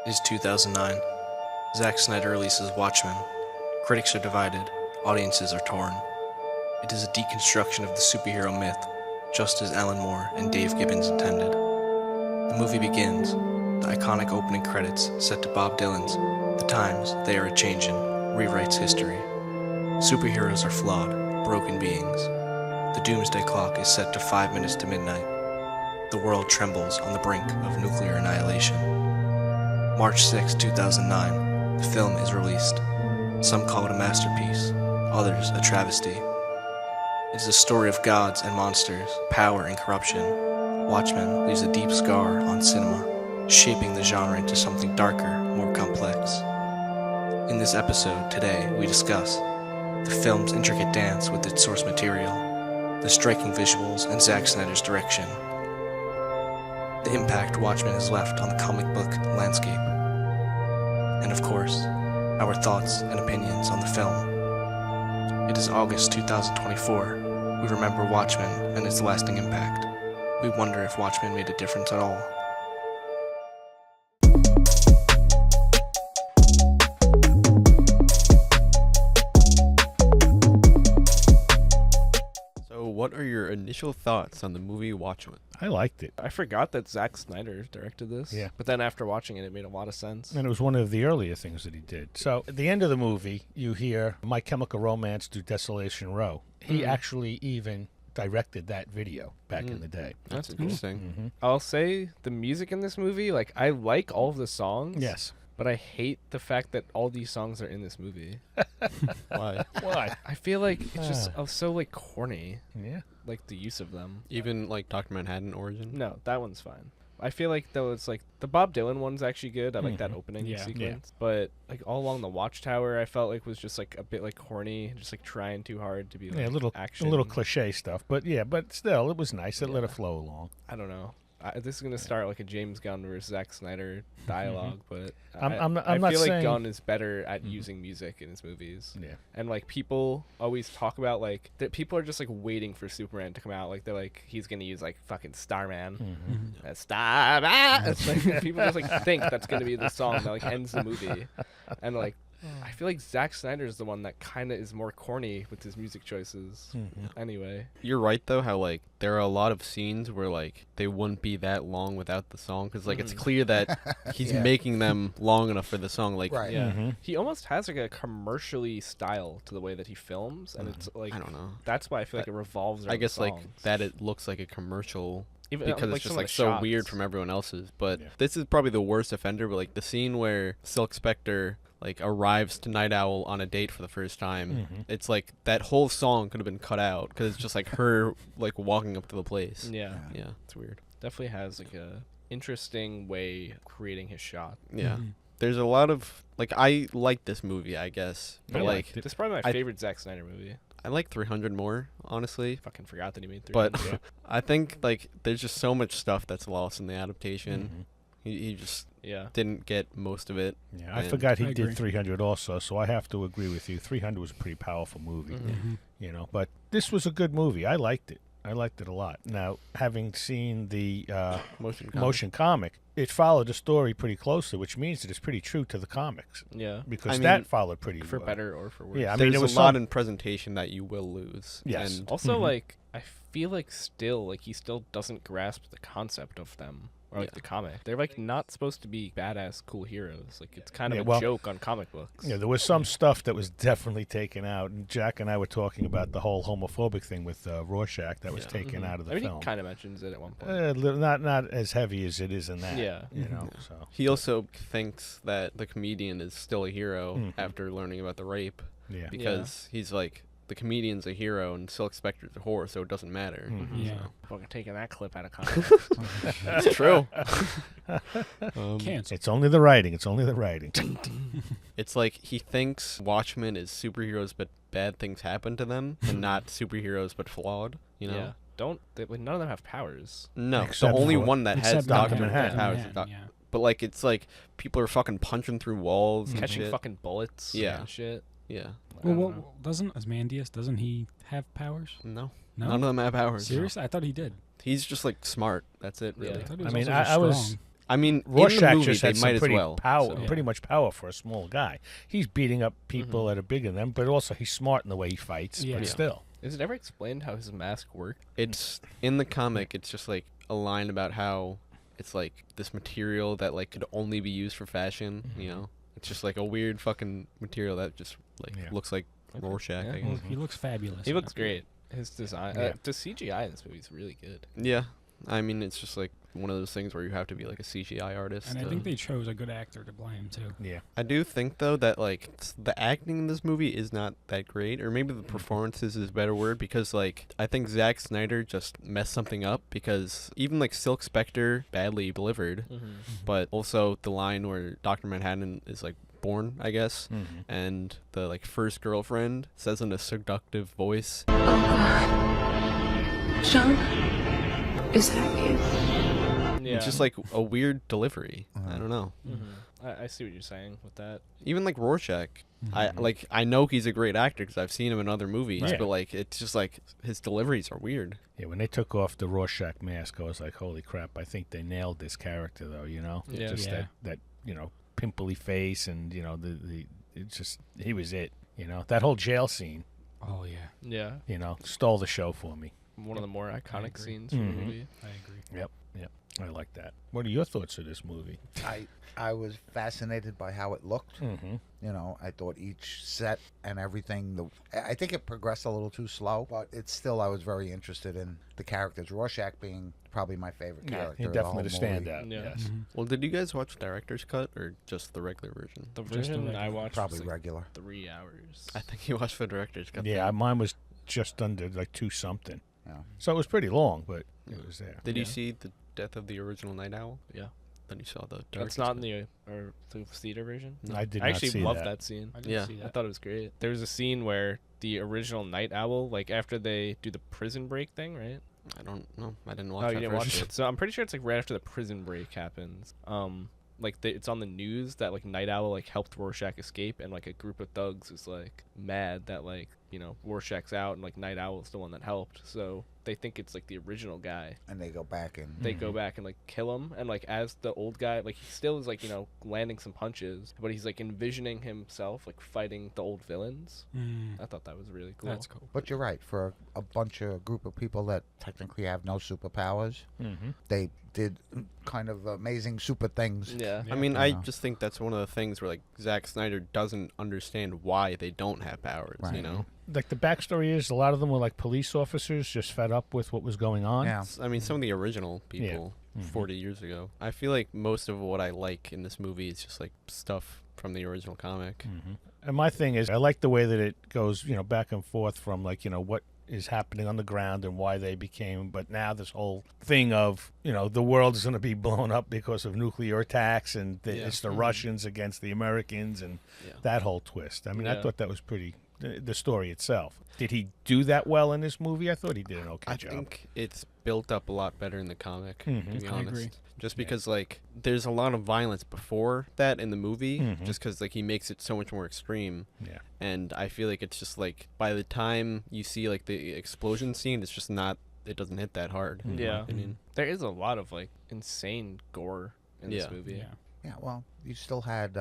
It is 2009. Zack Snyder releases Watchmen. Critics are divided, audiences are torn. It is a deconstruction of the superhero myth, just as Alan Moore and Dave Gibbons intended. The movie begins, the iconic opening credits set to Bob Dylan's "The Times They Are A-Changin'" rewrites history. Superheroes are flawed, broken beings. The doomsday clock is set to 5 minutes to midnight. The world trembles on the brink of nuclear annihilation. March 6, 2009, the film is released. Some call it a masterpiece, others a travesty. It is a story of gods and monsters, power and corruption. Watchmen leaves a deep scar on cinema, shaping the genre into something darker, more complex. In this episode, today, we discuss the film's intricate dance with its source material, the striking visuals and Zack Snyder's direction, the impact Watchmen has left on the comic book landscape, and of course, our thoughts and opinions on the film. It is August 2024. We remember Watchmen and its lasting impact. We wonder if Watchmen made a difference at all. So, what are your initial thoughts on the movie Watchmen? I liked it. I forgot that Zack Snyder directed this. Yeah. But then after watching it, it made a lot of sense. And it was one of the earlier things that he did. So at the end of the movie, you hear My Chemical Romance do Desolation Row. He actually even directed that video back in the day. That's interesting. I'll say the music in this movie, like, I like all of the songs. Yes. But I hate the fact that all these songs are in this movie. Why? Why? I feel like it's just so, like, corny. Yeah. Like, the use of them. Even like Dr. Manhattan Origin? No, that one's fine. I feel like, though, it's like the Bob Dylan one's actually good. I like that opening sequence. But, like, all along the Watchtower, I felt like was just, like, a bit, like, corny. Just, like, trying too hard to be, like, action. A little cliche stuff. But yeah, but still, it was nice. It let it flow along. I don't know. This is going to start like a James Gunn versus Zack Snyder dialogue, but I'm I not feel like saying- Gunn is better at using music in his movies. Yeah. And like people always talk about like that people are just like waiting for Superman to come out. Like they're like he's going to use like fucking Starman. Starman. It's like people just like think that's going to be the song that like ends the movie. And like I feel like Zack Snyder is the one that kind of is more corny with his music choices. Anyway. You're right, though, how, like, there are a lot of scenes where, like, they wouldn't be that long without the song. Because, like, it's clear that he's making them long enough for the song. Like, Right. Yeah. He almost has like a commercially style to the way that he films. And it's like, I don't know. that's why I feel like it revolves around I guess, the like, songs. that it looks like a commercial. Even, Because like, it's just some of like the so shots. weird from everyone else's. But this is probably the worst offender. But like the scene where Silk Spectre like arrives to Night Owl on a date for the first time, it's like that whole song could have been cut out because it's just like her like walking up to the place. Yeah. Yeah, it's weird. Definitely has like a interesting way of creating his shot. Yeah. There's a lot of like I like this movie, I guess. But I like liked it. This is probably my I- favorite Zack Snyder movie. I like 300 more, honestly. Fucking forgot that he made 3. But I think like there's just so much stuff that's lost in the adaptation. He just yeah. didn't get most of it. Yeah, I And- forgot he I did agree. 300 also, so I have to agree with you. 300 was a pretty powerful movie, you know. But this was a good movie. I liked it. I liked it a lot. Now, having seen the motion comic, it followed the story pretty closely, which means that it's pretty true to the comics Yeah. because I mean, that followed pretty For well. better or for worse. Yeah, I mean, There's there a was lot some- in presentation that you will lose. Yes. And Also, like, I feel like still, like, he still doesn't grasp the concept of them. Or, like, the comic. They're, like, not supposed to be badass, cool heroes. Like, it's kind of a joke on comic books. Yeah, there was some stuff that was definitely taken out. And Jack and I were talking about the whole homophobic thing with Rorschach that was taken out of the I mean, film. he kind of mentions it at one point. Not as heavy as it is in that. Yeah. You know, so. he also thinks that the comedian is still a hero after learning about the rape. Yeah. Because he's like, the comedian's a hero and Silk Spectre's a whore, so it doesn't matter. Yeah. Fucking taking that clip out of context. It's true. Cancel. It's only the writing. It's only the writing. It's like he thinks Watchmen is superheroes, but bad things happen to them, and not superheroes, but flawed. You know? Yeah. None of them have powers. No, Except the only for- one that has Except Dr. Dr. Manhattan. powers. Manhattan, yeah. But like, it's like people are fucking punching through walls and Catching shit. fucking bullets Yeah. and shit. Yeah. Well, doesn't Ozymandias, doesn't he have powers? No. No? None of them have powers. Seriously? I thought he did. He's just like smart. That's it, really. Yeah. I thought he I was mean, also just I was strong. I mean, in the Rorschach movie, just they had might some as pretty well. power, so. pretty much power for a small guy. He's beating up people that are bigger than him, but also he's smart in the way he fights. Yeah. But still, Is it ever explained how his mask worked? It's in the comic. It's just like a line about how it's like this material that like could only be used for fashion. You know, it's just like a weird fucking material that just like looks like Rorschach. Yeah. I Well, guess. he looks fabulous. He in looks it. great. His design, Yeah. the CGI in this movie is really good. Yeah, I mean, it's just like one of those things where you have to be like a CGI artist. And I think they chose a good actor to play him too. yeah. I do think though that like the acting in this movie is not that great, or maybe the performances is a better word, because like I think Zack Snyder just messed something up, because even like Silk Spectre badly delivered, but also the line where Dr. Manhattan is like born, I guess, and the like first girlfriend says in a seductive voice, Oh God. Sean? Is that you? Yeah. it's just like a weird delivery. I don't know. I see what you're saying with that. Even like Rorschach, I know he's a great actor because I've seen him in other movies, Right. but like it's just like his deliveries are weird. Yeah, when they took off the Rorschach mask, I was like, holy crap, I think they nailed this character, though, you know? Yeah. Just Yeah. that pimply face and, it's just, he was it, That whole jail scene, Oh yeah, Yeah. stole the show for me. One of the more iconic agree. scenes from the movie. I agree. Yep. I like that. What are your thoughts of this movie? I was fascinated by how it looked. Mm-hmm. I thought each set and everything. I think it progressed a little too slow, but it's still. I was very interested in the characters. Rorschach being probably my favorite character. He of the definitely whole the movie. standout. Yeah. Yes. Well, did you guys watch the director's cut or just the regular version? The Just the version I regular. watched Probably was like regular. 3 hours. I think you watched the director's cut. Yeah, then. mine was just under like 2 something. Yeah. So it was pretty long, but it was there. Did you see the death of the original Night Owl? Yeah. Then you saw the That's director's not cut. in the theater version. No. I did I not actually see loved that. that scene. I didn't Yeah. see I that. thought it was great. There was a scene where the original Night Owl, like after they do the prison break thing, right? I don't know. I didn't watch Oh, that you didn't watch version. it. So I'm pretty sure it's like right after the prison break happens. It's on the news that like Night Owl like helped Rorschach escape, and like a group of thugs is like mad that like Rorschach's out and like Night Owl's the one that helped. So they think it's like the original guy. And they go back and They go back and like kill him, and like as the old guy, like he still is like landing some punches, but he's like envisioning himself like fighting the old villains. I thought that was really cool. That's cool. But you're right. For a group of people that technically have no superpowers, they did kind of amazing super things. Yeah. I mean, Yeah. I just think that's one of the things where like Zack Snyder doesn't understand why they don't have powers. You Right. know, Like the backstory is a lot of them were like police officers just fed up with what was going on. Yeah. I mean, some of the original people 40 years ago. I feel like most of what I like in this movie is just like stuff from the original comic. And my thing is, I like the way that it goes, back and forth from like, what is happening on the ground and why they became, but now this whole thing of, the world is going to be blown up because of nuclear attacks and it's the Russians against the Americans and that whole twist. I mean, I Yeah. thought that was pretty, the story itself. Did he do that well in this movie? I thought he did an okay I job. think it's built up a lot better in the comic, to be I honest. agree. Just because like there's a lot of violence before that in the movie, Mhm. just because like he makes it so much more extreme. Yeah. And I feel like it's just like by the time you see like the explosion scene, it's just not. It doesn't hit that hard. In my Yeah. opinion. There is a lot of like insane gore in this Yeah. movie. Yeah. Yeah, well, you still had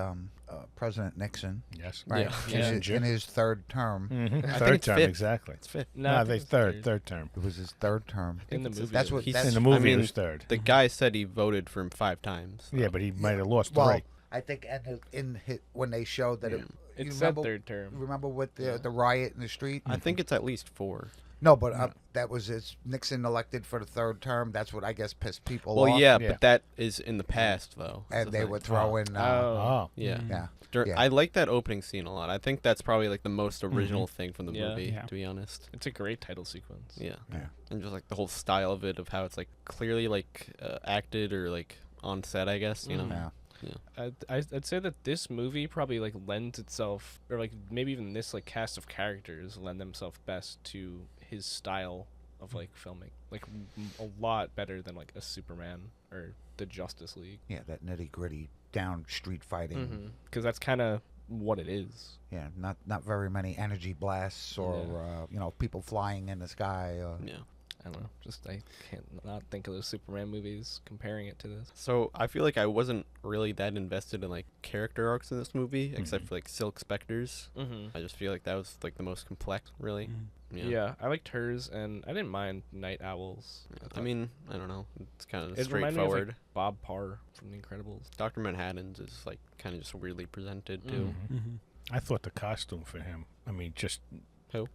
President Nixon, Yes. right? Yeah. In his third term. Mm-hmm. I Third think it's term, fifth. exactly. It's fifth. No, I No, think they it's third term. It was his third term. in the movie. That's what. He's- That's In the I movie, it mean, was third. The guy said he voted for him 5 times. Yeah, but he might have lost well, three. I think when they showed that Yeah. you It's remember, that third term. remember with the riot in the street? I think it's at least 4. No, but that was Nixon elected for the third term. That's what I guess pissed people Well, off. yeah, Yeah. but that is in the past though. That's And the they thing. were throwing. Oh. Yeah. Yeah. I like that opening scene a lot. I think that's probably like the most original thing from the Yeah. movie, Yeah. to be honest. It's a great title sequence. Yeah. Yeah. And just like the whole style of it, of how it's like clearly like acted or like on set, I guess. You know. Yeah. I'd say that this movie probably like lends itself, or like maybe even this like cast of characters lend themselves best to his style of like filming, like a lot better than like a Superman or the Justice League. Yeah, that nitty gritty down street fighting. Because that's kind of what it is. Yeah, not very many energy blasts or people flying in the sky. Yeah. I don't know. Just I can't not think of those Superman movies comparing it to this. So I feel like I wasn't really that invested in like character arcs in this movie, except for like Silk Spectre's. Mm-hmm. I just feel like that was like the most complex, really. Yeah, I liked hers, and I didn't mind Night Owls. I mean, I don't know. It's kind of It reminded me of, straightforward. like, Bob Parr from The Incredibles. Dr. Manhattan's is like kind of just weirdly presented too. I thought the costume for him, I mean, just Who?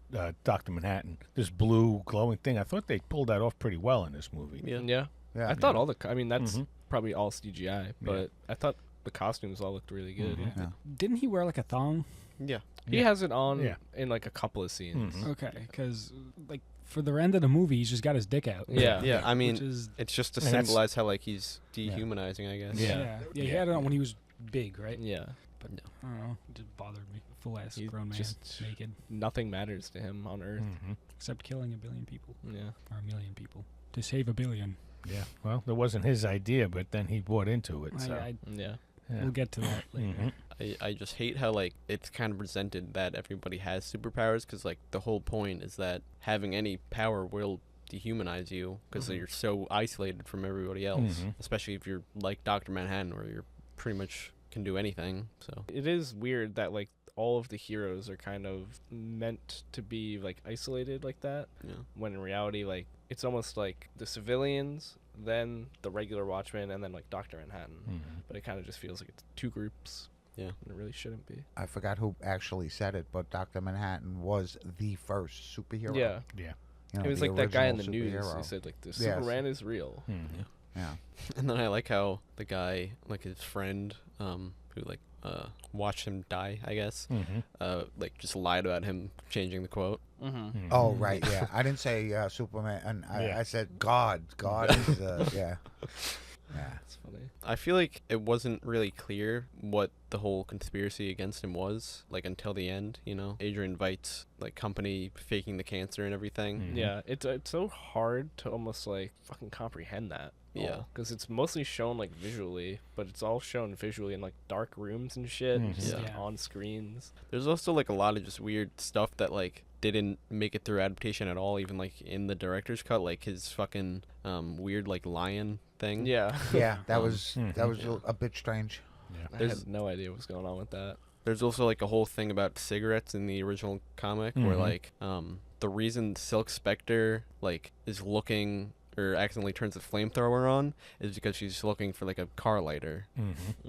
Dr. Manhattan, this blue glowing thing, I thought they pulled that off pretty well in this movie. Yeah. Yeah. I thought all the. I mean, that's probably all CGI, but Yeah. I thought the costumes all looked really good. Yeah. Didn't he wear like a thong? Yeah. He has it on Yeah. in like a couple of scenes. Okay, because like for the end of the movie, he's just got his dick out. Yeah. Yeah, I mean, which is it's just to I mean, that's- symbolize how like he's dehumanizing, I guess. Yeah. He had it on when he was big, right? Yeah. But I don't know, it just bothered me. Full ass He grown man, just- naked, Nothing matters to him on Earth. except killing a billion people Yeah. or a million people to save a billion. Yeah, well, it wasn't his idea, but then he bought into it. So. Yeah. Yeah. We'll get to that later. I just hate how like it's kind of presented that everybody has superpowers, because like the whole point is that having any power will dehumanize you, because you're so isolated from everybody else, especially if you're like Dr. Manhattan, where you're pretty much can do anything. So It is weird that like all of the heroes are kind of meant to be like isolated like that, yeah. when in reality like it's almost like the civilians, then the regular Watchmen, and then like Dr. Manhattan. But it kind of just feels like it's two groups. Yeah. And it really shouldn't be. I forgot who actually said it, but Dr. Manhattan was the first superhero. Yeah. Yeah. You know, It was the like that guy in the original news superhero. who said like the Yes. Superman is real. Yeah. And then I like how the guy, like his friend, who like watched him die, I guess, like just lied about him changing the quote. Oh, right. Yeah. I didn't say Superman. And I said God. God is, yeah. Yeah. It's funny. I feel like it wasn't really clear what the whole conspiracy against him was, like until the end, you know. Adrian Veidt's like company faking the cancer and everything. Yeah, it's so hard to almost like fucking comprehend that. Yeah. Because it's mostly shown like visually, but it's all shown visually in like dark rooms and shit, just like, Yeah. on screens. There's also like a lot of just weird stuff that like didn't make it through adaptation at all, even like in the director's cut, like his fucking weird like lion thing. Yeah. Yeah. That was Yeah. a bit strange. I There's- had no idea what was going on with that. There's also like a whole thing about cigarettes in the original comic where like the reason Silk Spectre like is looking or accidentally turns the flamethrower on is because she's looking for like a car lighter.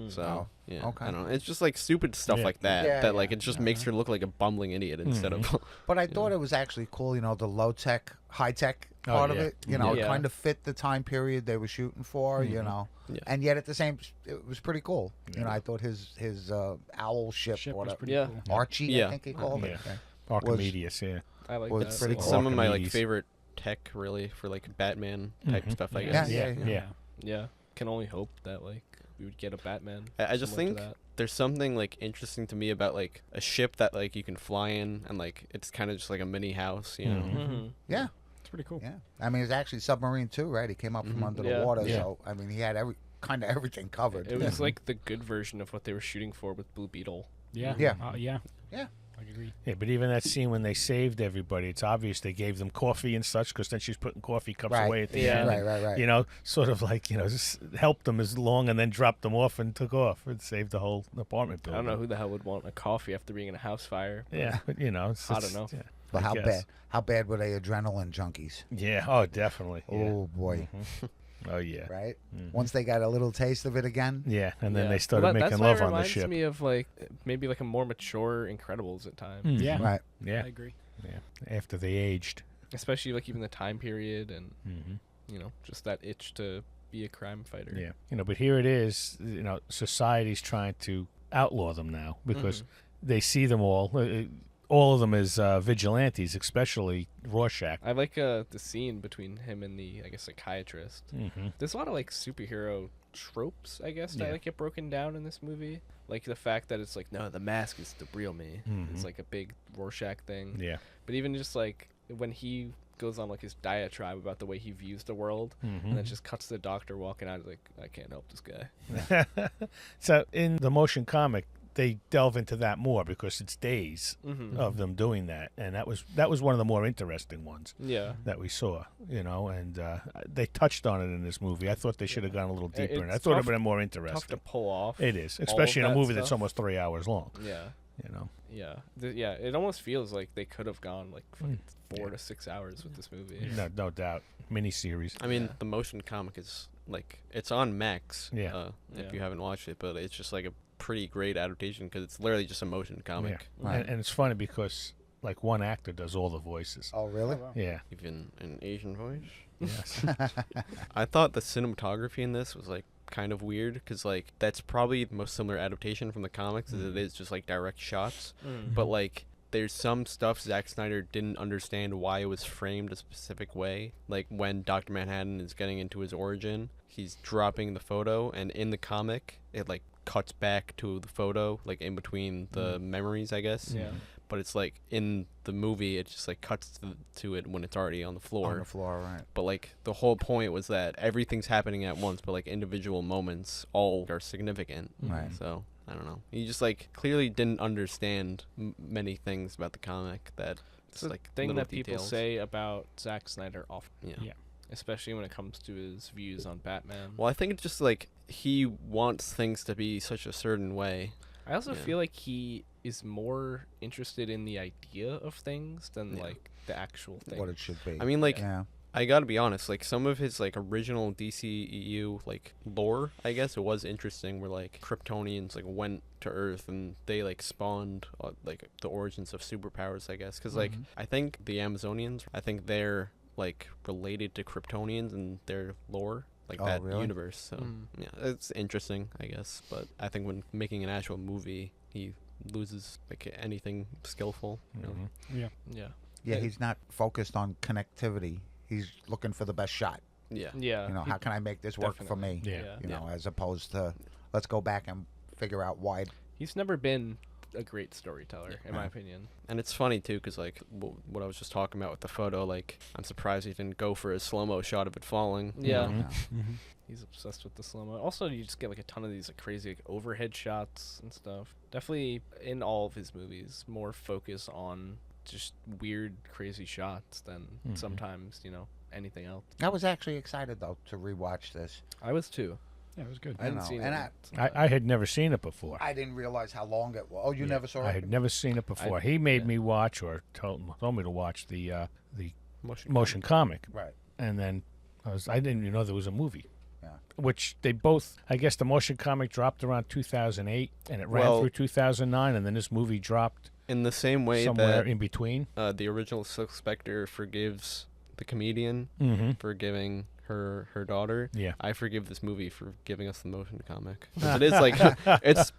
So Oh, yeah, okay. I don't know. It's just like stupid stuff Yeah. like that Yeah, that like yeah, it just yeah. makes her look like a bumbling idiot instead of. But I thought it was actually cool, you know, the low tech, high tech part of yeah. it. You know, Yeah. it kind of fit the time period they were shooting for. You know, Yeah. and yet at the same, it was pretty cool. You know, Yeah. I thought his owl ship, Ship or was whatever, pretty Yeah. cool. Archie, Yeah. I think he called it. Yeah. Archimedes, yeah. I like Was that. pretty a cool. lot. Some of my like Archimedes. favorite tech really for like Batman type stuff, I Yeah. guess. Yeah. Yeah. Yeah. Can only hope that like we would get a Batman. I just similar to think that. there's something like interesting to me about like a ship that like you can fly in and like it's kind of just like a mini house, you know. Mhm. Yeah, It's pretty cool. yeah. I mean, it's actually submarine too, right? He came up from under Yeah. the water, Yeah. so I mean, he had kind of everything covered. It was like the good version of what they were shooting for with Blue Beetle. Yeah. Yeah. Yeah. Yeah. I agree. Yeah, but even that scene when they saved everybody, it's obvious they gave them coffee and such, because then she's putting coffee cups Right. away at the Yeah. end. Right. You know, sort of like, you know, just helped them as long and then dropped them off and took off and saved the whole apartment I building. don't know who the hell would want a coffee after being in a house fire. Yeah, but you know, it's I just- don't know. Yeah, But I how guess. bad were they adrenaline junkies? Yeah. Oh, definitely. Yeah. Oh boy, Oh yeah. right? Once they got a little taste of it again. Yeah, and then Yeah. they started Well, making that's why love it on the reminds ship. me of like maybe like a more mature Incredibles at times. Yeah. Right. Yeah, I agree. yeah. After they aged. Especially like even the time period and Mm-hmm. you know just that itch to be a crime fighter. Yeah, you know, but here it is. You know, society's trying to outlaw them now because they see them all of them as vigilantes, especially Rorschach. I like the scene between him and the I guess psychiatrist. Mm-hmm. There's a lot of like superhero tropes, I guess, that Yeah. like get broken down in this movie. Like the fact that it's like, no, the mask is the real me. It's like a big Rorschach thing. Yeah. But even just like when he goes on like his diatribe about the way he views the world, and then just cuts the doctor walking out, he's like, I can't help this guy. So in the motion comic, they delve into that more because it's days of them doing that, and that was one of the more interesting ones that we saw, and they touched on it in this movie. I thought they should have gone a little deeper, and I thought it would have been more interesting. Tough to pull off. It is, especially in a that movie that's stuff. almost 3 hours long. Yeah. Yeah. Yeah. It almost feels like they could have gone like fucking 4 to 6 hours with this movie. No doubt. Miniseries. I mean, the motion comic is like it's on Max. Yeah. If you haven't watched it, but it's just like a pretty great adaptation because it's literally just a motion comic. Yeah. And it's funny because like one actor does all the voices. Oh, really? Yeah. Even an Asian voice. Yes. I thought the cinematography in this was like kind of weird because like that's probably the most similar adaptation from the comics as it is just like direct shots. But like there's some stuff Zack Snyder didn't understand why it was framed a specific way. Like when Dr. Manhattan is getting into his origin, he's dropping the photo, and in the comic it like cuts back to the photo like in between the memories, I guess. Yeah. But it's like in the movie it just like cuts to it when it's already on the floor. On the floor, right. But like the whole point was that everything's happening at once, but like individual moments all are significant. Right. So I don't know. He just like clearly didn't understand many things about the comic that It's just a like thing little that people details. say about Zack Snyder often, Yeah. especially when it comes to his views on Batman. Well, I think it's just like he wants things to be such a certain way. I also Yeah. feel like he is more interested in the idea of things than Yeah. like the actual thing. What it should be. I mean, like yeah. I gotta be honest, like some of his like original DCEU like lore, I guess it was interesting where like Kryptonians like went to Earth and they like spawned like the origins of superpowers, I guess, because like I think the Amazonians, I think they're like related to Kryptonians and their lore, like Oh, that really? universe. So yeah, it's interesting, I guess, but I think when making an actual movie, he loses like anything skillful. You know? Yeah. Yeah, he's not focused on connectivity. He's looking for the best shot. Yeah. Yeah. How can I make this work for me? Yeah. As opposed to let's go back and figure out why. He's never been a great storyteller, in my opinion. And it's funny too, because like what I was just talking about with the photo, like I'm surprised he didn't go for a slow-mo shot of it falling. you Yeah. know? He's obsessed with the slow-mo. Also, you just get like a ton of these like crazy like overhead shots and stuff. Definitely in all of his movies, more focus on just weird, crazy shots than sometimes, anything else. I was actually excited though to rewatch this. I was too. Yeah, it was good. I hadn't know, seen and it. I had never seen it before. I didn't realize how long it was. Oh, you never saw I it? had never seen it before. He made me watch, or told me to watch the motion comic, Right. and then I didn't even know there was a movie. Yeah. Which they both, I guess, the motion comic dropped around 2008, and it ran Well- through 2009, and then this movie dropped In the same way somewhere that in between. the original Silk Spectre forgives the comedian for giving her daughter, Yeah. I forgive this movie for giving us the motion comic. 'Cause it is like it's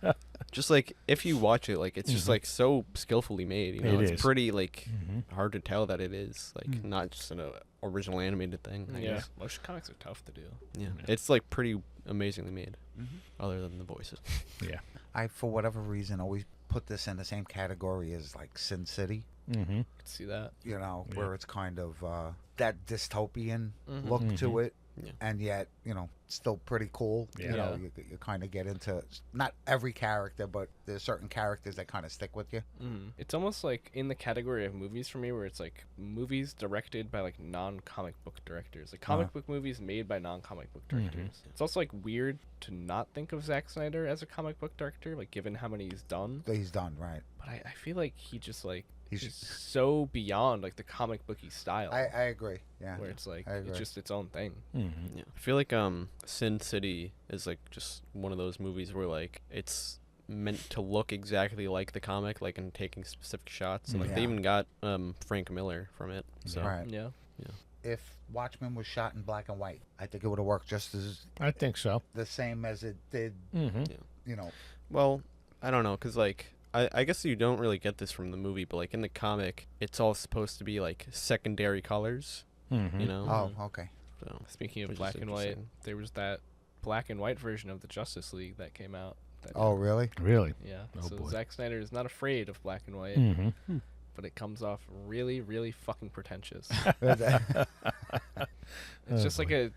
just like if you watch it, like it's just like so skillfully made. You know, It it's is. pretty like hard to tell that it is like not just an original animated thing. I Yeah. guess. Motion comics are tough to do. Yeah, it's like pretty amazingly made, other than the voices. Yeah. I, for whatever reason, always put this in the same category as like Sin City. Mm-hmm. Could see that. Where it's kind of that dystopian look to it, Yeah. and yet still pretty cool. Yeah. You kind of get into not every character, but there's certain characters that kind of stick with you. It's almost like in the category of movies for me where it's like movies directed by like non-comic book directors, like comic book movies made by non-comic book directors. It's also like weird to not think of Zack Snyder as a comic book director, like given how many he's done. He's done right. But I feel like he just like He's is so beyond like the comic booky style. I agree. Yeah. where it's like I agree. it's just its own thing. Yeah, I feel like Sin City is like just one of those movies where like it's meant to look exactly like the comic, like in taking specific shots, and like they Yeah. even got Frank Miller from it. So Right. Yeah. If Watchmen was shot in black and white, I think it would have worked just as I think so. the same as it did. Mm-hmm. well, I don't know, cause like I guess you don't really get this from the movie, but like in the comic, it's all supposed to be like secondary colors, Mm-hmm. you know. Oh, okay. So Speaking of Which is black and white, interesting. there was that black and white version of the Justice League that came out. That Oh, really? Really? yeah. Oh, So boy. Zack Snyder is not afraid of black and white, Mm-hmm. but it comes off really, really fucking pretentious. Right. It's just like a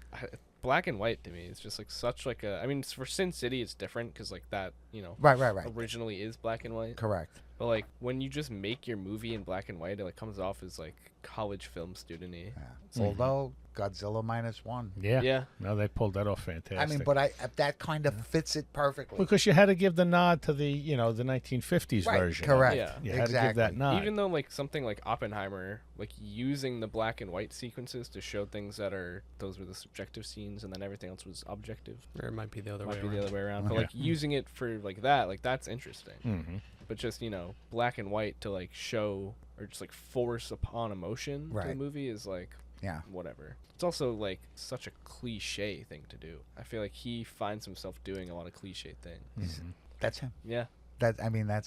black and white to me is just like such like a. I mean, for Sin City, it's different because like that, you know, Right. originally is black and white. Correct. But like when you just make your movie in black and white, it like comes off as like college film student-y. Yeah. Although Godzilla -1. Yeah. Yeah. No, they pulled that off fantastic. I mean, but that kind of fits it perfectly. because you had to give the nod to the the 1950s Right, version. correct. Yeah. You had to give that Exactly. nod. Even though like something like Oppenheimer, like using the black and white sequences to show things that are those were the subjective scenes, and then everything else was objective. Or it might be the other Might way be around. the other way around. But Okay. like using it for like that, like that's interesting. Mm-hmm. But just black and white to like show or just like force upon emotion to the Right. movie is like Yeah. whatever. It's also like such a cliche thing to do. I feel like he finds himself doing a lot of cliche things. Mm-hmm. That's him. Yeah. That's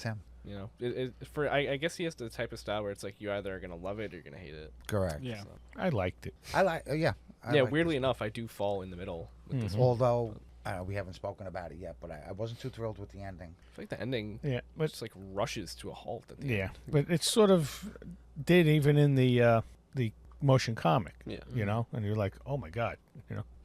him. I guess he has the type of style where it's like you either are gonna love it or you're gonna hate it. Correct. Yeah. So. I liked it. I like. Yeah. like Weirdly this. enough, I do fall in the middle with this Mhm. one. Although we haven't spoken about it yet, but I wasn't too thrilled with the ending. I feel like the ending Yeah, but just like rushes to a halt at the yeah, end. but it sort of did even in the motion comic. Yeah. And you're like, oh my god,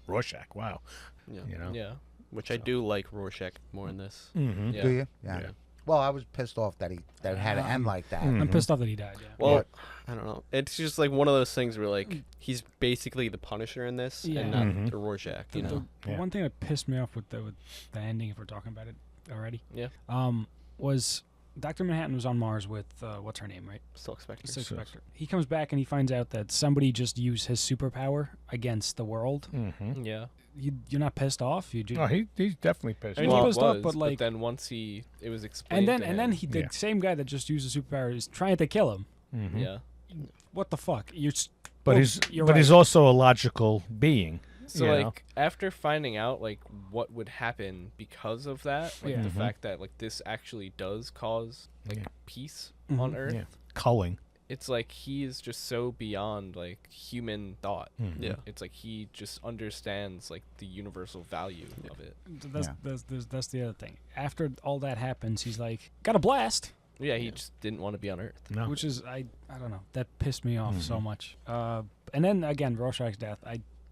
Rorschach, wow, Yeah. Yeah. Which I do like Rorschach more in this. Mm-hmm. Yeah. Do you? Yeah. Well, I was pissed off that it had to end like that. Mm. I'm pissed off that he died. Yeah. Well, But- I don't know. It's just like one of those things where like he's basically the Punisher in this Yeah. and not Mhm. the Rorschach. The, You know. the Yeah. one thing that pissed me off with the ending, if we're talking about it already, Yeah. was Dr. Manhattan was on Mars with what's her name, right? Silk Spectre. Silk Silk. Spectre. He comes back and he finds out that somebody just used his superpower against the world. Mm-hmm. Yeah. You're not pissed off. You just Oh, he's definitely pissed. I mean, Well, he pissed off, was, but, like- then once it was explained, and then he the Yeah. same guy that just used the superpower is trying to kill him. Mm-hmm. yeah. What the fuck? But Well, he's you're but right. he's also a logical being. So you like know? after finding out like what would happen because of that, like Yeah. the Mhm. fact that like this actually does cause like Yeah. peace Mhm. on Earth, Yeah, culling. it's like he is just so beyond like human thought. Mhm. Yeah. It's like he just understands like the universal value of it. That's the other thing. After all that happens, he's like, got a blast. Yeah, he just didn't want to be on Earth. No. Which is I don't know, that pissed me off so Mhm. much. And then again, Rorschach's death.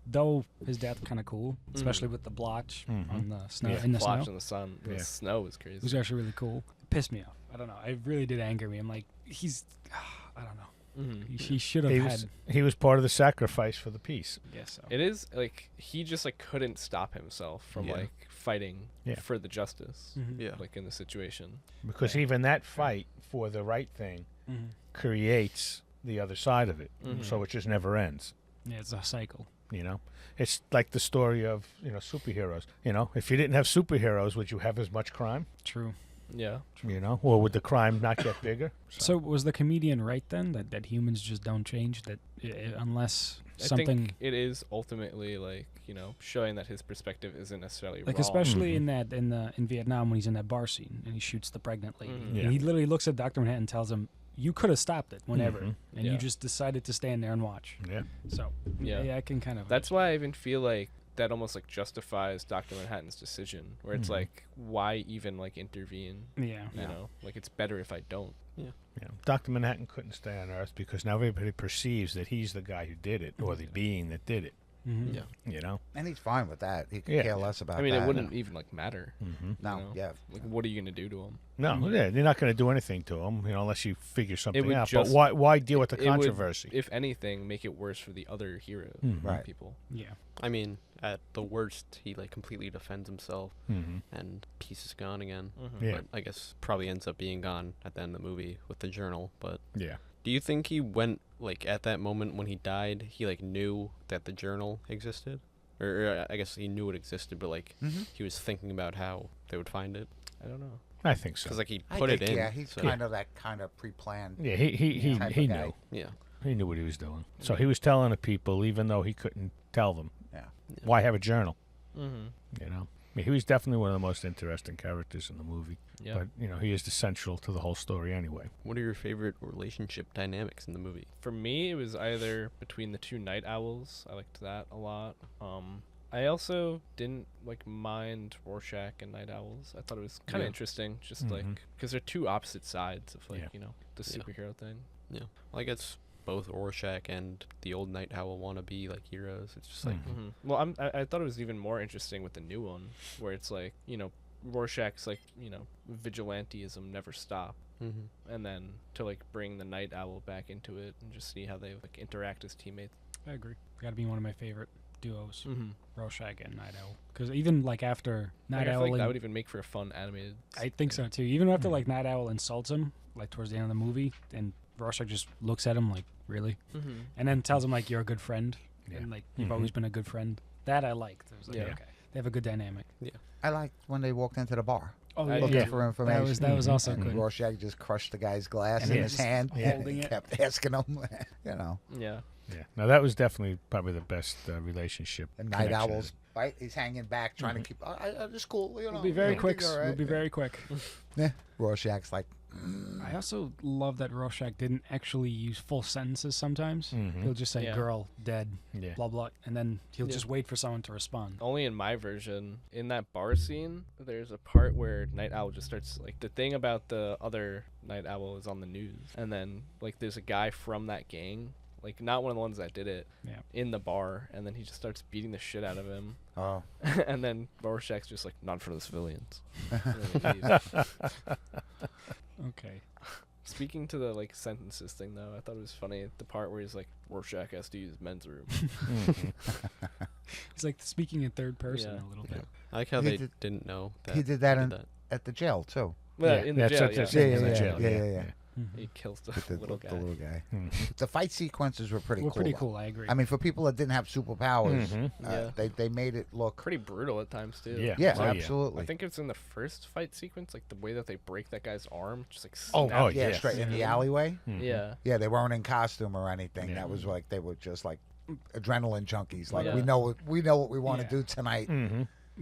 Though his death kind of cool, especially with the blotch Mhm. on the snow Yeah. in the Flash snow. in the sun. Yeah. The snow was It crazy. was actually really cool. It pissed me off. I don't know. It really did anger me. I'm like, I don't know. Mhm. He should have He had. was he was part of the sacrifice for the peace. Yes. So. It is like he just like couldn't stop himself from Yeah. like fighting Yeah. for the justice, Mhm. Yeah. like in the situation. Because even that fight for the right thing Mhm. creates the other side of it. Mhm. So it just never ends. Yeah, it's a cycle. It's like the story of superheroes. If you didn't have superheroes, would you have as much crime? True. Yeah. Or would the crime not get bigger? So was the comedian right then that humans just don't change, that unless I something think it is ultimately like showing that his perspective isn't necessarily like wrong. especially Mhm. in Vietnam when he's in that bar scene and he shoots the pregnant lady Mhm. Yeah. and he literally looks at Dr. Manhattan and tells him, you could have stopped it whenever Mhm. and Yeah. you just decided to stand there and watch. Yeah. So Yeah. I can kind of That's why I even feel like that almost like justifies Dr. Manhattan's decision, where it's Mhm. like, why even like intervene? yeah. You know, like it's better if I don't. Dr. Manhattan couldn't stay on Earth because now everybody perceives that he's the guy who did it or the being that did it. Mhm. Yeah. And he's fine with that. He could Yeah. care less about I mean, that. it wouldn't even like matter. Mm-hmm. No, you know? yeah. Like, what are you gonna do to him? No, yeah, you're not going to do anything to him, unless you figure something would out. just- But why deal with the it would, controversy? If anything, make it worse for the other heroes, Mhm. Right. people. Yeah. I mean, at the worst, he like completely defends himself, Mm-hmm. and peace is gone again. Mhm. Yeah. But I guess probably ends up being gone at the end of the movie with the journal. But Yeah. do you think he went like at that moment when he died, he like knew that the journal existed, or I guess he knew it existed, but like Mhm. he was thinking about how they would find it? I don't know. I think so. Because like he I put it think, in. Yeah, he's so- kind of that kind of pre-planned. Yeah, he type of he guy. knew. Yeah. He knew what he was doing. So he was telling the people, even though he couldn't tell them. Yeah. Why have a journal? Mm-hmm. I mean, he was definitely one of the most interesting characters in the movie. Yeah. But he is central to the whole story anyway. What are your favorite relationship dynamics in the movie? For me, it was either between the two night owls. I liked that a lot. I also didn't like mind Rorschach and night owls. I thought it was kind of Yeah. interesting, just Mhm. like because they're two opposite sides of like Yeah. the Yeah. superhero thing. Yeah. Well, I guess both Rorschach and the old Night Owl want to be like heroes. It's just like Well, I thought it was even more interesting with the new one, where it's like, you know, Rorschach's like, you know, vigilantism never stop. And then to like bring the Night Owl back into it and just see how they like interact as teammates. I agree. Got to be one of my favorite duos, Rorschach and Night Owl. Because even like after Night I Owl, feel like that would even make for a fun animated. I think so too. Even after like Night Owl insults him, like towards the end of the movie, and Rorschach just looks at him like, really, and then tells him like, you're a good friend, and like you've always been a good friend. That I liked. It was like, okay, they have a good dynamic. Yeah. I liked when they walked into the bar. Oh, Looking for information. That was also And good. Rorschach just crushed the guy's glass And in he his just hand. holding and it. kept asking him, you know. Yeah. Yeah. Now that was definitely probably the best relationship. And Night connection. Owl's fight. He's hanging back, trying to keep. It's cool, you know. We'll be very quick. everything's all right. We'll be very quick. Yeah. Rorschach's like, I also love that Rorschach didn't actually use full sentences sometimes. He'll just say, Yeah. girl, dead, Yeah. blah, blah, and then he'll just wait for someone to respond. Only in my version, in that bar scene, there's a part where Night Owl just starts like the thing about the other Night Owl is on the news, and then like there's a guy from that gang, like not one of the ones that did it, in the bar, and then he just starts beating the shit out of him. oh, And then Rorschach's just like, not for the civilians. And then he leaves. Okay. Speaking to the like sentences thing though, I thought it was funny the part where he's like, Rorschach has to use men's room. He's like speaking in third person Yeah. a little bit. I like how He they did- didn't know that he did that he at the jail too. Well, in the jail, that's yeah. it, Yeah, in the yeah, jail, yeah. He kills the With the little guy. The little guy. The fight sequences were pretty We're cool. pretty though. cool, I agree. I mean, for people that didn't have superpowers, Yeah. they made it look. Pretty brutal at times too. Yeah. Yeah, Oh, yeah. absolutely. I think it's in the first fight sequence, like the way that they break that guy's arm, just like Oh, snap. oh, yeah, yeah. straight in the alleyway. Yeah. Yeah, they weren't in costume or anything. Yeah. That was like they were just like adrenaline junkies. Like Yeah. we know what we want to Yeah. do tonight.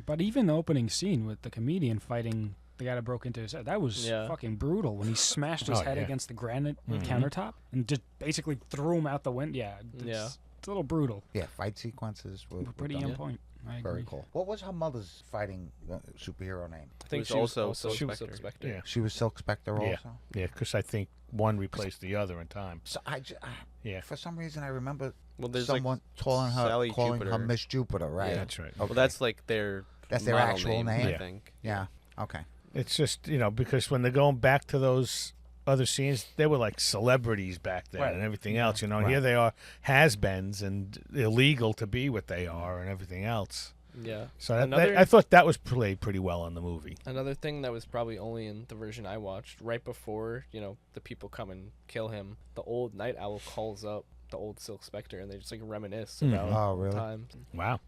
But even the opening scene with the comedian fighting the guy that broke into his head, that was Yeah. fucking brutal when he smashed his Oh, head yeah. against the granite countertop and just basically threw him out the window. Yeah. Yeah. It's a little brutal. Yeah, fight sequences were Pretty done on point. I agree. very cool. What was her mother's fighting superhero name? I think was she was also also Silk Silk Spectre. Yeah. She was Silk Spectre Yeah. also. Yeah, because I think one replaced the other in time. So Yeah. for some reason I remember Well, there's someone like calling her Sally calling her Jupiter. Miss Jupiter, right? Yeah. That's right. Okay. Well, that's like their That's their model actual name? I Yeah. think. Yeah. Okay. It's just, because when they're going back to those other scenes, they were like celebrities back then Right. and everything else, And Right. here they are, has-beens and illegal to be what they are and everything else. Yeah. So Another- I thought that was played pretty well in the movie. Another thing that was probably only in the version I watched, right before, the people come and kill him, the old Night Owl calls up the old Silk Spectre and they just like reminisce about Oh, really? times. Wow.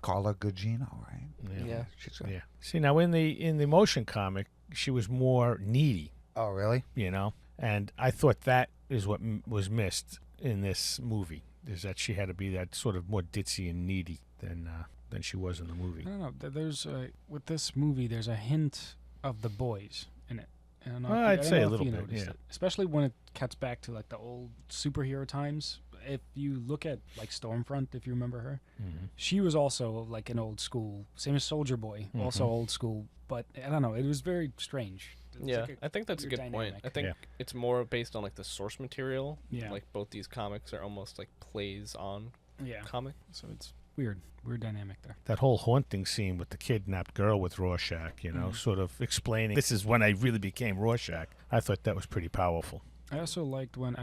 Carla Gugino, right? Yeah. She's Yeah. See, now in the motion comic, she was more needy, Oh, really? And I thought that is what was missed in this movie, is that she had to be that sort of more ditzy and needy than she was in the movie. I don't know. There's with this movie, there's a hint of the boys in it. I don't know. Well, if you- I'd I don't say a know if little you bit, noticed yeah. it. Especially when it cuts back to like the old superhero times. If you look at like Stormfront, if you remember her, she was also like an old school, same as Soldier Boy, also old school. But I don't know. It was very strange. It's Yeah, like a I think that's a weird good point. dynamic. I think Yeah. it's more based on like the source material. Yeah. Like both these comics are almost like plays on Yeah. comic. So it's weird dynamic there. That whole haunting scene with the kidnapped girl with Rorschach, sort of explaining, this is when I really became Rorschach. I thought that was pretty powerful. I also liked when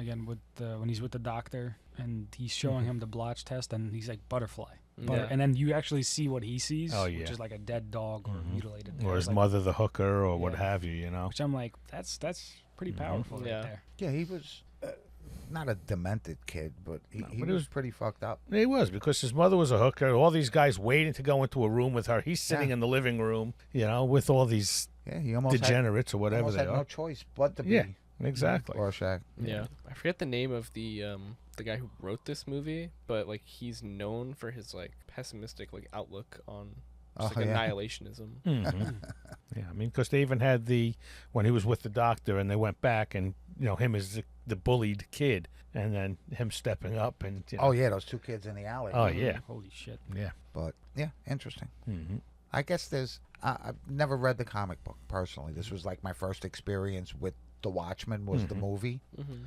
he's with the doctor and he's showing him the blotch test and he's like butterfly. Yeah. And then you actually see what he sees, Oh, which yeah. is like a dead dog or mutilated. Or I his was like- mother, the hooker, or what Yeah. have you, Which I'm like, that's pretty powerful right Yeah. there. Yeah, he was not a demented kid, but he but was he was- pretty fucked up. He was, because his mother was a hooker. All these guys waiting to go into a room with her. He's sitting Yeah. in the living room, with all these Yeah, he almost degenerates or had, whatever almost they had are. no choice but to be Yeah, exactly. Rorschach. Yeah. I forget the name of the guy who wrote this movie, but like he's known for his like pessimistic like outlook on just, like yeah. annihilationism. Yeah, I mean, because they even had when he was with the doctor and they went back and, him as the bullied kid and then him stepping up and, Oh yeah, those two kids in the alley. Oh, yeah. Holy shit. Yeah. But yeah, interesting. Mm-hmm. I guess I've never read the comic book personally. This was like my first experience with The Watchmen was the movie.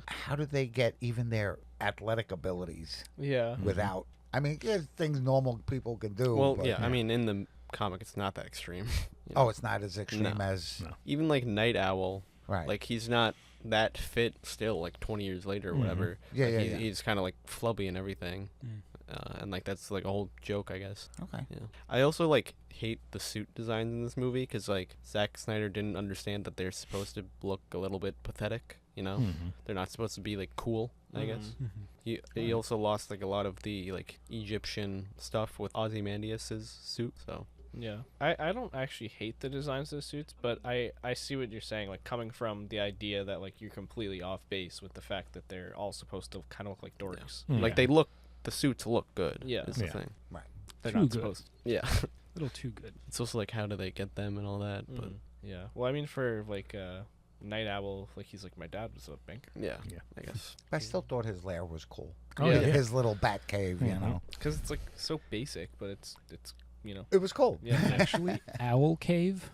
How did they get even their athletic abilities Yeah. without? I mean, there's things normal people can do. Well, but, yeah, I mean, in the comic, it's not that extreme. you know? Oh, it's not as extreme as Even like Night Owl, right. like he's not that fit still, like 20 years later or whatever. Yeah, Like, yeah, he's, yeah. he's kind of like flubby and everything. And like that's like a whole joke, I guess. Okay. Yeah. I also like hate the suit designs in this movie because like Zack Snyder didn't understand that they're supposed to look a little bit pathetic. You know, they're not supposed to be like cool. I guess. He also lost like a lot of the like Egyptian stuff with Ozymandias's suit. So Yeah. I don't actually hate the designs of the suits, but I see what you're saying, like coming from the idea that like you're completely off base with the fact that they're all supposed to kind of look like dorks. like the suits look good. Yeah. Is the thing. Right. They're Too not good. supposed to. Yeah. A little too good. It's also like how do they get them and all that. But Yeah. Well, I mean, for like Night Owl, like he's like, my dad was a banker. yeah, Yeah. I guess. I still thought his lair was cool. Oh, yeah. His little bat cave, you know. Because it's like so basic, but it's you know. It was cool. Yeah. Actually, Owl Cave.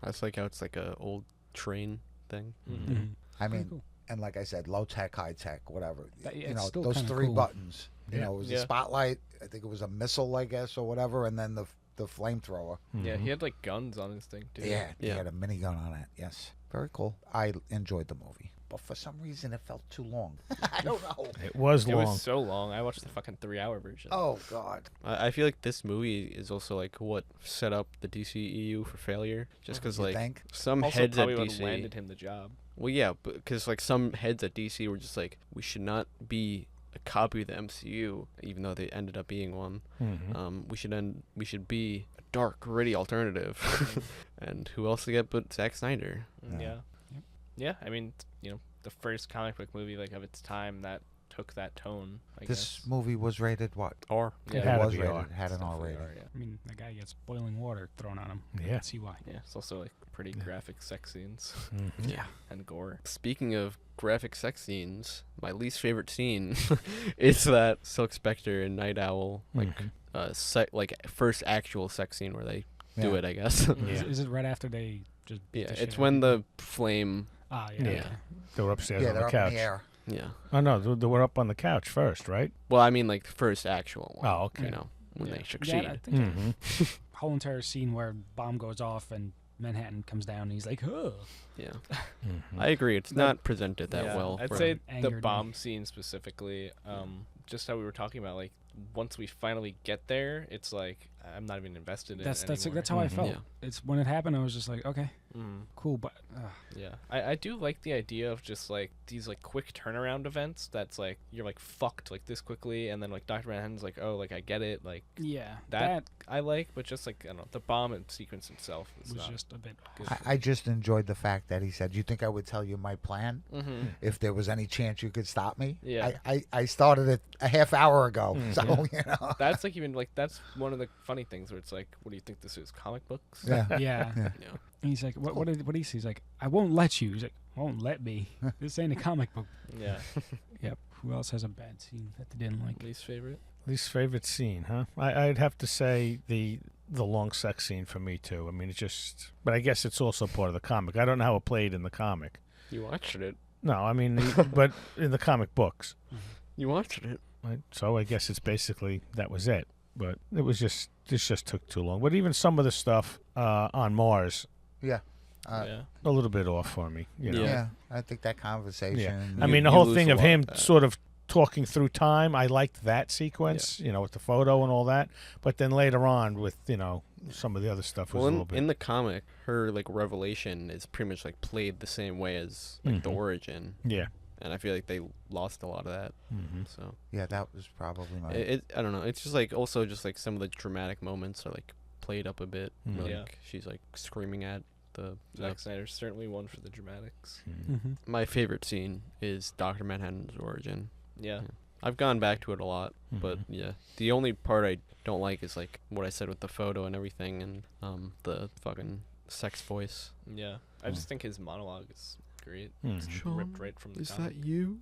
That's like how it's like a old train thing. I mean, cool. and like I said, low tech, high tech, whatever. That- yeah, You it's know, still those kinda 3 cool. buttons. You Yeah. know, it was Yeah. a spotlight. I think it was a missile, I guess, or whatever, and then the flamethrower. Yeah, he had like guns on his thing too. Yeah, he Yeah. had a minigun on it. Yes, very cool. I enjoyed the movie, but for some reason it felt too long. I don't know. It was It long. was so long. I watched the fucking 3-hour version. Oh God. I feel like this movie is also like what set up the DCEU for failure. Just because You like think? some Also, heads at probably what DC. landed him the job. Well, yeah, because like some heads at DC were just like, we should not be a copy of the MCU, even though they ended up being one. We should be a dark, gritty alternative. And who else to get but Zack Snyder? Yeah. Yeah. I mean, you know, the first comic book movie like of its time that took that tone. I This guess. movie was rated what? Or Yeah, It had it to was be rated. R. It had an R rating. Yeah. I mean, the guy gets boiling water thrown on him. Yeah. I see why. Yeah. It's also like pretty graphic sex scenes yeah. and gore. Speaking of graphic sex scenes, my least favorite scene is that Silk Spectre and Night Owl like first actual sex scene where they do Yeah. it, I guess. Is it right after they just? beat Yeah, the shit it's out when of the flame. Ah, Yeah. yeah. Okay. They were upstairs Yeah, on they're the up couch. in the air. Yeah. Oh no, they were up on the couch first, right? Well, I mean, like the first actual one. Oh, okay. You know, when they Yeah, succeed. I think whole entire scene where bomb goes off and Manhattan comes down and he's like, "Huh." Yeah. I agree. It's not presented that Yeah, well. I'd for- say the Angered me. bomb scene specifically, just how we were talking about, like once we finally get there, it's like I'm not even invested in That's it that's anymore. that's how I felt. Yeah. It's when it happened, I was just like, okay, cool, but Yeah, I do like the idea of just like these like quick turnaround events. That's like you're like fucked like this quickly, and then like Dr. Manhattan's like, oh, like I get it, like yeah, that I like, but just like I don't know, the bomb and sequence itself is was not just a bit. good. I just enjoyed the fact that he said, "You think I would tell you my plan if there was any chance you could stop me?" Yeah. I started it a half hour ago, so you know. That's like even like that's one of the funny things where it's like, what do you think this is? Comic books? Yeah. Yeah. Yeah. And he's like, what did he say? He's like, I won't let you. He's like, won't let me. This ain't a comic book. Yeah. Yep. Who else has a bad scene that they didn't like? Least favorite? Least favorite scene, huh? I'd have to say the long sex scene for me too. I mean, it's just, but I guess it's also part of the comic. I don't know how it played in the comic. You watched it. No, I mean, but in the comic books. You watched it. Right? So I guess it's basically that was it. But it was just this just took too long. But even some of the stuff on Mars, Yeah. Yeah. a little bit off for me. You know? Yeah. I think that conversation. Yeah. and- I mean, the you whole lose thing a of lot him with that. sort of talking through time, I liked that sequence, you know, with the photo and all that. But then later on with, you know, some of the other stuff was Well, a little bit. in the comic, her like revelation is pretty much like played the same way as like the origin, yeah. and I feel like they lost a lot of that. So yeah, that was probably my. I don't know. It's just like also just like some of the dramatic moments are like played up a bit. Where, Yeah. like she's like screaming at the. Zack Snyder's certainly one for the dramatics. My favorite scene is Dr. Manhattan's origin. Yeah. I've gone back to it a lot, but yeah, the only part I don't like is like what I said with the photo and everything, and the fucking sex voice. Yeah. I just think his monologue is great. It's ripped right from the Is comic. that you?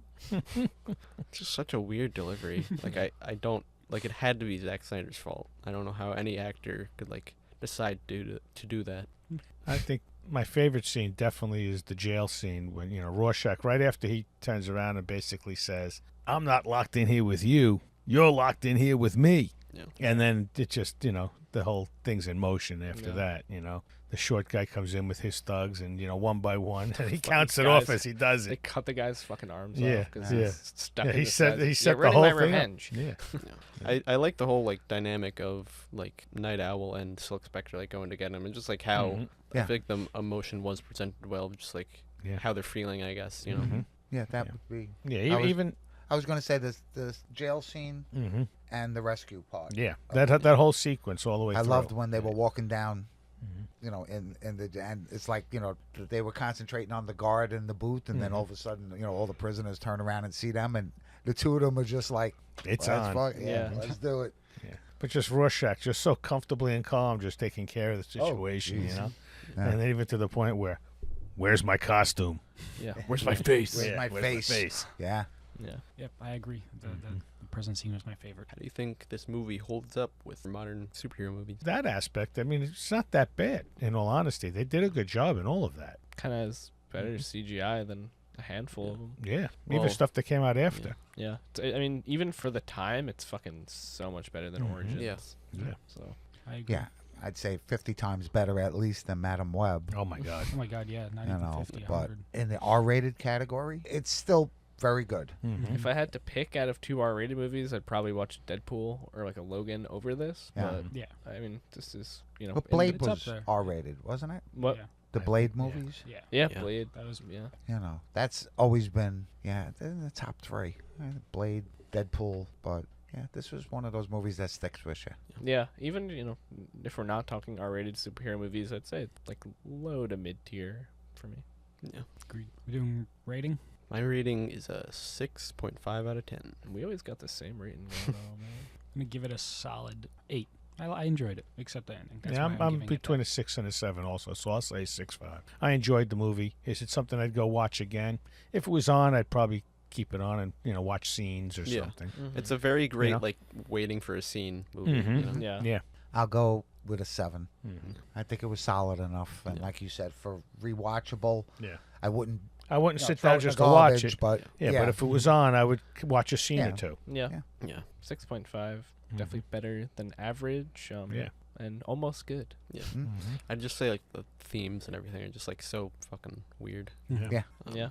It's just such a weird delivery. Like I don't like it had to be Zack Snyder's fault. I don't know how any actor could like decide to do that. I think my favorite scene definitely is the jail scene when, Rorschach, right after he turns around and basically says, I'm not locked in here with you. You're locked in here with me. Yeah. And then it just, the whole thing's in motion after that, The short guy comes in with his thugs and, one by one, and he counts it off as he does They it. cut the guy's fucking arms Yeah, off because yeah. he's stuck Yeah, in he the set set. the Ruining whole my thing up. revenge. Yeah. I like the whole like dynamic of like Night Owl and Silk Spectre like going to get him, and just like how I Yeah. think the emotion was presented well, just like Yeah. how they're feeling, I guess. Yeah, that would be. Yeah, even I was going to say the jail scene and the rescue part. yeah, that whole sequence all the way I through. loved when they were walking down, and it's like they were concentrating on the guard in the booth, and then all of a sudden all the prisoners turn around and see them, and the two of them are just like, It's let's on. fuck- yeah, Yeah. let's do it. Yeah. But just Rorschach, just so comfortably and calm, just taking care of the situation, Yeah. And then even to the point where, where's my costume? Yeah. Where's my face? Where's my face? Yeah. Yeah. Yep, I agree. The prison scene was my favorite. How do you think this movie holds up with modern superhero movies? That aspect, I mean, it's not that bad, in all honesty. They did a good job in all of that. Kind of has better CGI than a handful of them. Yeah. Well, even stuff that came out after. Yeah. I mean, even for the time, it's fucking so much better than Origins. Yeah. Yeah. So. I agree. Yeah. I'd say 50 times better at least than Madam Web. Oh, my God. Oh my God, yeah, not even 50, but 100. in the R-rated category, it's still very good. If I had to pick out of 2 R-rated movies, I'd probably watch Deadpool or like a Logan over this. Yeah. But Yeah. I mean, this is But Blade it's up was there. R-rated, wasn't it? what? Yeah. The Blade movies? Yeah. Yeah, Yeah. Blade. That was Yeah. That's always been, they're in the top 3. Blade, Deadpool, but yeah, this was one of those movies that sticks with you. Yeah, even if we're not talking R-rated superhero movies, I'd say it's like low to mid tier for me. Yeah. agreed. We're doing rating? My rating is a 6.5 out of 10. We always got the same rating going on, man. I'm going to give it a solid 8. I enjoyed it, except the ending. That's Yeah, why I'm giving it between that. a 6 and a 7 also, so I'll say 6.5. I enjoyed the movie. Is it something I'd go watch again? If it was on, I'd probably keep it on and, watch scenes or Yeah. something. It's a very great know? like waiting for a scene movie. Yeah. Yeah. I'll go with a 7. Mm-hmm. I think it was solid enough, and like you said, for rewatchable, Yeah. I wouldn't sit throw it down in just the to watch garbage, it. but Yeah, but if it was on, I would watch a scene or two. Yeah. Yeah. Yeah. 6.5. Definitely better than average. Yeah. And almost good. Yeah. Mm-hmm. I'd just say like the themes and everything are just like so fucking weird. Yeah. Yeah.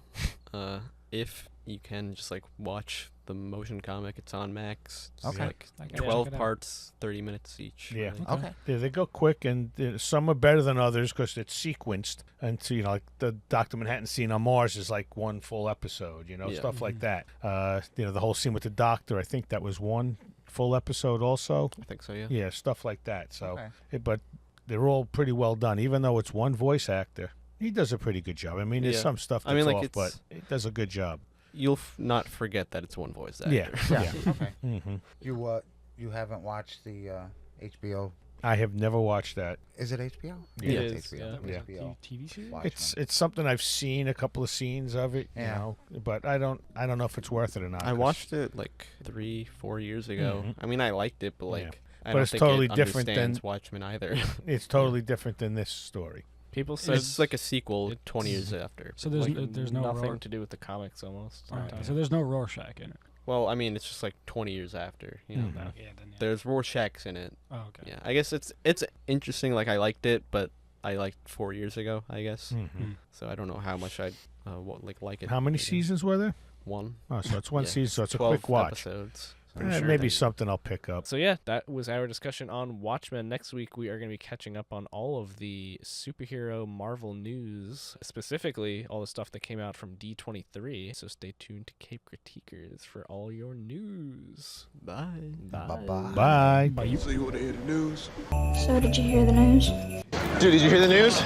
If you can just like watch the motion comic, it's on Max. It's Okay. like I gotta check 12 it out. parts, 30 minutes each. Yeah. really. Okay. Yeah, they go quick, and some are better than others because it's sequenced. And so, like the Dr. Manhattan scene on Mars is like one full episode, Yeah. stuff like that. The whole scene with the doctor, I think that was one full episode also. I think so, yeah. Yeah, stuff like that. So, Okay. but they're all pretty well done, even though it's one voice actor. He does a pretty good job. I mean, there's Yeah. some stuff that's I mean, like, off, but it's- he does a good job. You'll not forget that it's one voice actor. Yeah. Yeah. Okay. Hmm. You haven't watched the HBO? I have never watched that. Is it HBO? It is, it's HBO. yeah. That was Yeah. a HBO. TV series? Watchmen. It's something I've seen a couple of scenes of it, Yeah. but I don't know if it's worth it or not. I 'cause- watched it like 3-4 years ago. Mhm. I mean, I liked it, but like, Yeah. I But don't it's think totally it different than- understands Watchmen either. It's totally different than this story. People said it's like a sequel 20 years after. So there's like, there's no nothing Ror- to do with the comics almost. Alright, sometimes. So there's no Rorschach in it. Well, I mean, it's just like 20 years after. You know, Mhm. Yeah, then yeah. there's Rorschachs in it. Oh, okay. Yeah, I guess it's interesting. Like I liked it, but I liked 4 years ago, I guess. Mhm. So I don't know how much I'd like it. How many later. seasons were there? One. Oh, so it's one Yeah, season, so it's a 12 quick watch. episodes. Maybe something I'll pick up. So yeah, that was our discussion on Watchmen. Next week we are going to be catching up on all of the superhero Marvel news, specifically all the stuff that came out from D23. So stay tuned to Cape Critiquers for all your news. Bye. Bye-bye. Bye. So you want to hear the news? So, did you hear the news? Dude, did you hear the news?